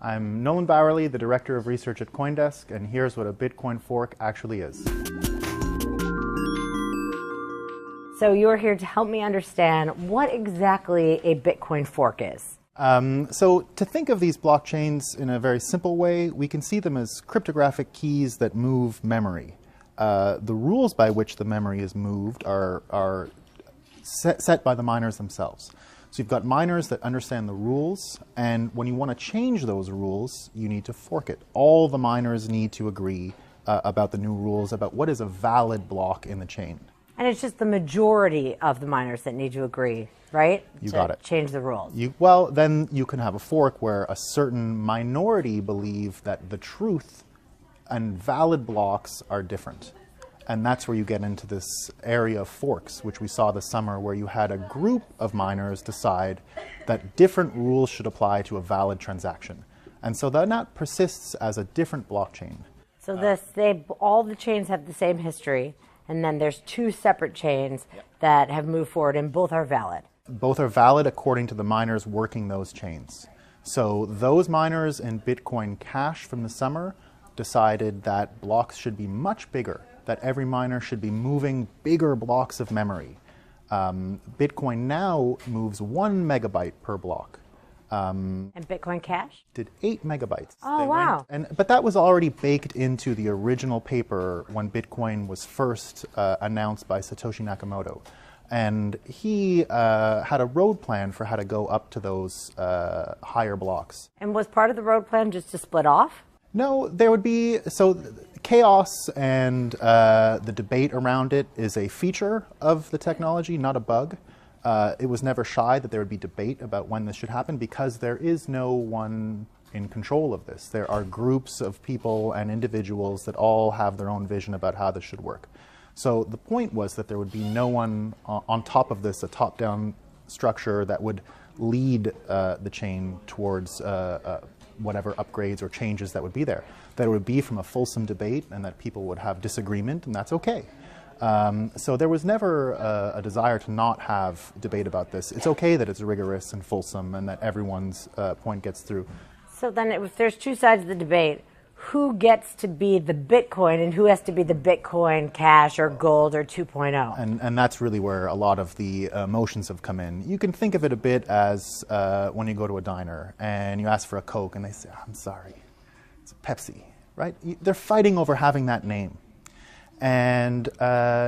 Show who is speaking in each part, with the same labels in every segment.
Speaker 1: I'm Nolan Bowerly, the Director of Research at CoinDesk, and here's what a Bitcoin fork actually is.
Speaker 2: So you're here to help me understand what exactly a Bitcoin fork is.
Speaker 1: So to think of these blockchains in a very simple way, we can see them as cryptographic keys that move memory. The rules by which the memory is moved are set by the miners themselves. So you've got miners that understand the rules, and when you want to change those rules, you need to fork it. All the miners need to agree about the new rules, about what is a valid block in the chain.
Speaker 2: And it's just the majority of the miners that need to agree, right?
Speaker 1: You got it.
Speaker 2: Change the rules.
Speaker 1: Well, then you can have a fork where a certain minority believe that the truth and valid blocks are different. And that's where you get into this area of forks, which we saw this summer, where you had a group of miners decide that different rules should apply to a valid transaction. And so that persists as a different blockchain.
Speaker 2: So all the chains have the same history, and then there's two separate chains that have moved forward, and both are valid.
Speaker 1: Both are valid according to the miners working those chains. So those miners in Bitcoin Cash from the summer decided that blocks should be much bigger, that every miner should be moving bigger blocks of memory. Bitcoin now moves 1 megabyte per block.
Speaker 2: And Bitcoin Cash?
Speaker 1: Did 8 megabytes.
Speaker 2: Oh, wow.
Speaker 1: But that was already baked into the original paper when Bitcoin was first announced by Satoshi Nakamoto. And he had a road plan for how to go up to those higher blocks.
Speaker 2: And was part of the road plan just to split off?
Speaker 1: No, there would be, so chaos and the debate around it is a feature of the technology, not a bug. It was never shy that there would be debate about when this should happen because there is no one in control of this. There are groups of people and individuals that all have their own vision about how this should work. So the point was that there would be no one on top of this, a top-down structure that would lead the chain towards whatever upgrades or changes that would be there. That it would be from a fulsome debate and that people would have disagreement, and that's okay. So there was never a desire to not have debate about this. It's okay that it's rigorous and fulsome and that everyone's point gets through.
Speaker 2: So then if there's two sides of the debate, who gets to be the Bitcoin and who has to be the Bitcoin Cash or Gold or 2.0?
Speaker 1: And that's really where a lot of the emotions have come in. You can think of it a bit as when you go to a diner and you ask for a Coke and they say, I'm sorry, it's a Pepsi, right? They're fighting over having that name. And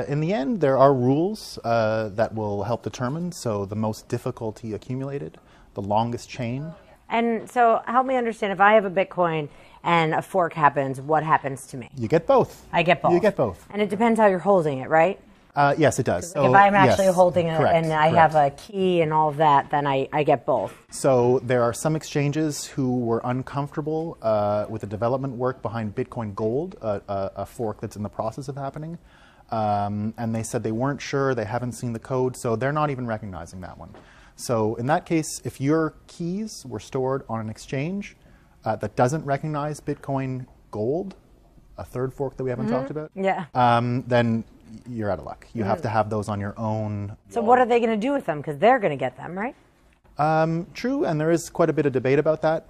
Speaker 1: in the end, there are rules that will help determine. So the most difficulty accumulated, the longest chain.
Speaker 2: And so help me understand, if I have a Bitcoin and a fork happens, what happens to me?
Speaker 1: You get both.
Speaker 2: I get both.
Speaker 1: You get both.
Speaker 2: And it depends how you're holding it, right?
Speaker 1: Yes, it does.
Speaker 2: So if I'm actually holding it
Speaker 1: correct,
Speaker 2: and I have a key and all of that, then I get both.
Speaker 1: So there are some exchanges who were uncomfortable with the development work behind Bitcoin Gold, a fork that's in the process of happening. And they said they weren't sure, they haven't seen the code, so they're not even recognizing that one. So in that case, if your keys were stored on an exchange that doesn't recognize Bitcoin Gold, a third fork that we haven't talked about, then you're out of luck. You have to have those on your own.
Speaker 2: So what are they going to do with them? Because they're going to get them, right?
Speaker 1: True, and there is quite a bit of debate about that,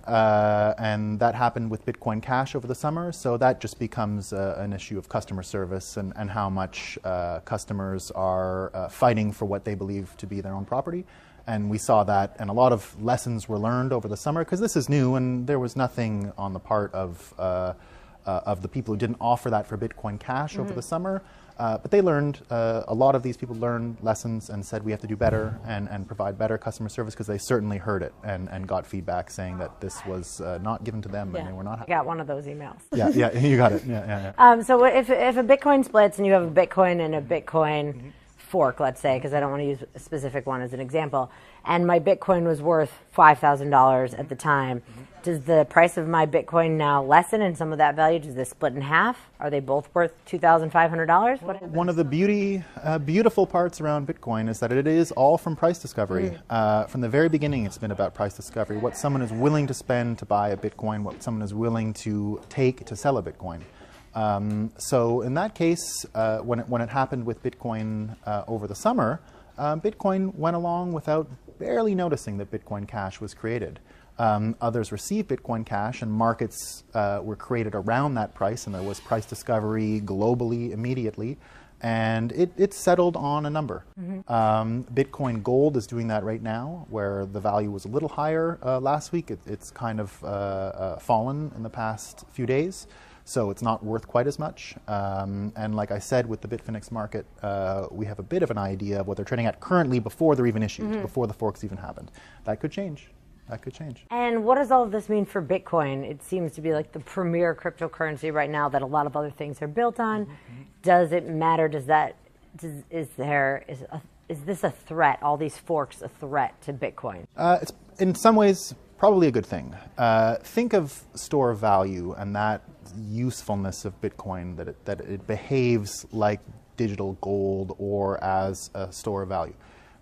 Speaker 1: and that happened with Bitcoin Cash over the summer, so that just becomes an issue of customer service and how much customers are fighting for what they believe to be their own property. And we saw that, and a lot of lessons were learned over the summer, because this is new, and there was nothing on the part of the people who didn't offer that for Bitcoin Cash over the summer. But they learned, a lot of these people learned lessons and said we have to do better and provide better customer service, because they certainly heard it and got feedback saying that this was not given to them and they were not happy.
Speaker 2: I got one of those emails.
Speaker 1: Yeah, you got it. Yeah.
Speaker 2: So if a Bitcoin splits and you have a Bitcoin and a Bitcoin fork, let's say, because I don't want to use a specific one as an example, and my Bitcoin was worth $5,000 at the time, does the price of my Bitcoin now lessen in some of that value? Does this split in half? Are they both worth $2,500?
Speaker 1: One of the beautiful parts around Bitcoin is that it is all from price discovery. From the very beginning, it's been about price discovery, what someone is willing to spend to buy a Bitcoin, what someone is willing to take to sell a Bitcoin. So in that case, when it happened with Bitcoin over the summer, Bitcoin went along without barely noticing that Bitcoin Cash was created. Others received Bitcoin Cash, and markets were created around that price, and there was price discovery globally immediately, and it settled on a number. Bitcoin Gold is doing that right now, where the value was a little higher last week. It's kind of fallen in the past few days, so it's not worth quite as much. And like I said, with the Bitfinex market, we have a bit of an idea of what they're trading at currently before they're even issued, before the forks even happened. That could change. That could change.
Speaker 2: And what does all of this mean for Bitcoin? It seems to be like the premier cryptocurrency right now that a lot of other things are built on. Does it matter? Is this a threat? All these forks a threat to Bitcoin?
Speaker 1: It's in some ways probably a good thing. Think of store of value and that usefulness of Bitcoin, that it behaves like digital gold or as a store of value.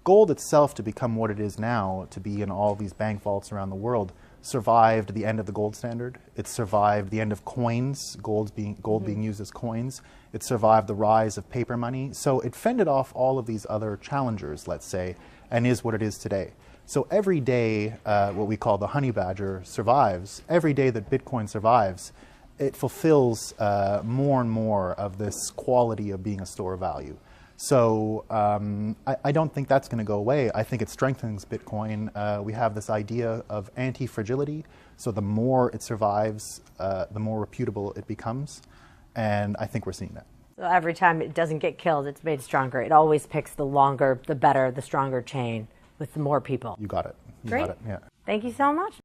Speaker 1: Gold itself, to become what it is now, to be in all these bank vaults around the world, survived the end of the gold standard. It survived the end of coins, gold being used as coins. It survived the rise of paper money. So it fended off all of these other challengers, let's say, and is what it is today. So every day, what we call the honey badger survives. Every day that Bitcoin survives, it fulfills more and more of this quality of being a store of value. So I don't think that's going to go away. I think it strengthens Bitcoin. We have this idea of anti-fragility. So the more it survives, the more reputable it becomes. And I think we're seeing that.
Speaker 2: So every time it doesn't get killed, it's made stronger. It always picks the longer, the better, the stronger chain with the more people.
Speaker 1: You got it. You
Speaker 2: Great.
Speaker 1: got it. Yeah.
Speaker 2: Thank you so much.